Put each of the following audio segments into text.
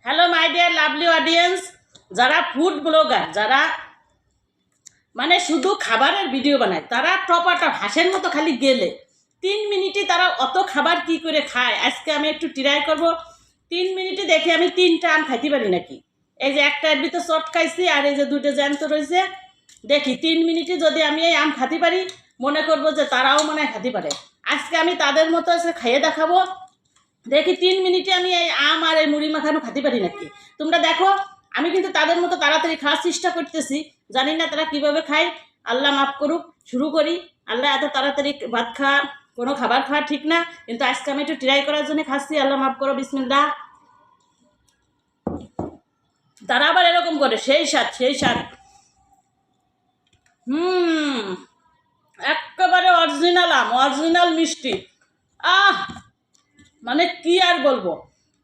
Hello my dear lovely audience, যারা food blogger, যারা মানে শুধু খাবারের ভিডিও বানায়, তারা টপাটপ হাঁসের মতো খালি গেলে 3 মিনিটে তারা অত খাবার কি করে খায়। আজকে আমি একটু ট্রাই করব। 3 মিনিটে দেখে আমি 3টা আম খাইতে পারি নাকি। এই যে একটা এর ভিতর চট খাইছি, আর এই যে 2টা জ্যান্ত রয়েছে। দেখি 3 মিনিটে যদি আমি এই আম খাতে পারি, মনে করবো যে তারাও মনে হয় খাতে পারে। আজকে আমি তাদের মতো আজকে খাইয়ে দেখাবো। দেখি 3 মিনিটে আমি এই আম আর এই মুড়ি মাখানো খাতে পারি নাকি। তোমরা দেখো, আমি কিন্তু তাদের মতো তাড়াতাড়ি খাওয়ার চেষ্টা করতেছি। জানি না তারা কিভাবে খায়, আল্লাহ মাফ করুক। শুরু করি। আল্লাহ এত তাড়াতাড়ি ভাত খাওয়া, কোনো খাবার খাওয়া ঠিক না, কিন্তু আজকে আমি একটু ট্রাই করার জন্য খাচ্ছি। আল্লাহ মাফ করো, বিসমিল্লাহ। তারা আবার এরকম করে, সেই স্বাদ সেই স্বাদ। একেবারে অরিজিনাল আম, অরিজিনাল মিষ্টি। আহ মানে কি আর বলবো,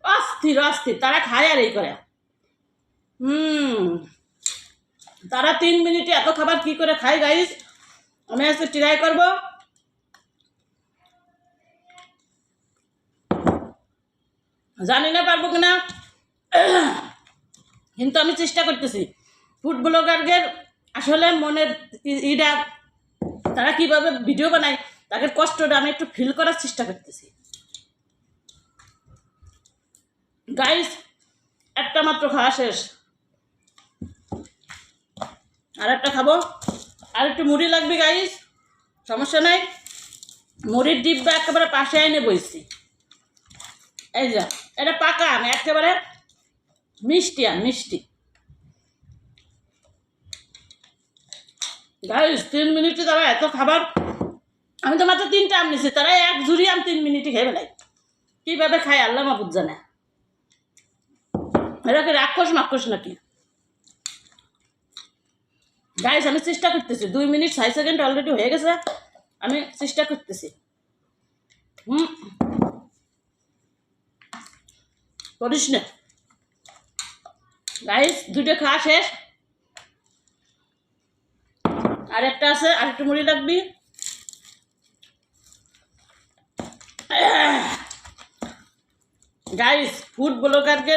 অস্থির অস্থির। তারা খায় আর এই করে। তারা 3 মিনিটে এত খাবার কি করে খায় গাইস, আমি আজকে ট্রাই করব। জানি না পারবো কিনা, কিন্তু আমি চেষ্টা করতেছি। ফুড ব্লগারদের আসলে মনের ইটা, তারা কিভাবে ভিডিও বানায়, তাদের কষ্টটা আমি একটু ফিল করার চেষ্টা করতেছি। গাইস একটা মাত্র খাওয়া শেষ, আর একটা খাবো। আর একটু মুড়ি লাগবে গাইস, সমস্যা নাই। মুড়ির ডিব্বা একেবারে পাশে এনে বইছি। এই যে এটা পাকা আম, একেবারে মিষ্টি আম, মিষ্টি। গাইস 3 মিনিটে তারা এত খাবার, আমি তো মাত্র 3টা আম নিছি, তারা এক ঝুড়ি আম 3 মিনিটে খেয়ে ফেলাই। কীভাবে খায় আল্লাহ মাহবুব জানে। এরা কি রাক্ষস মাক্ষস নাকি। গাইস আমি চেষ্টা করতেছি, 2 মিনিট 6 সেকেন্ড অলরেডি হয়ে গেছে, আমি চেষ্টা করতেছি। করিস না গাইস, 2টা খাওয়া শেষ, আর একটা আছে, আর একটু মুড়ি লাগবি। গাইস ফুড ব্লগারকে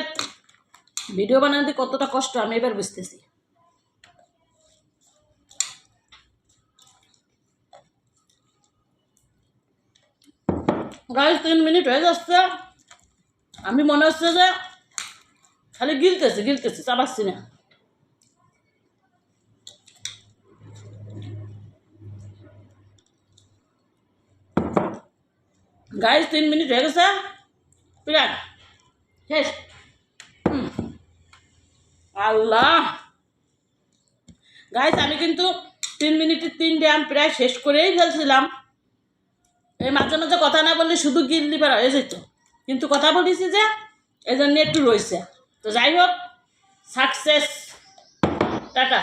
ভিডিও বানাতে কতটা কষ্ট আমি এবার বুঝতেছি। গাইস 3 মিনিট হয়ে যাচ্ছে, আমি মনে হচ্ছে যে খালি গিলতেছি গিলতেছি, চাবাচ্ছি না। গাইস 3 মিনিট হয়ে গেছে, প্রায় শেষ। আল্লাহ গাইস আমি কিন্তু 3 মিনিটে 3টে আম প্রায় শেষ করেই ফেলছিলাম। এই মাঝে মাঝে কথা না বললে শুধু গিল্লি পারা হয়ে যেত, কিন্তু কথা বলেছি যে এই জন্য একটু রয়েছে। তো যাই হোক, সাকসেস, টাটা।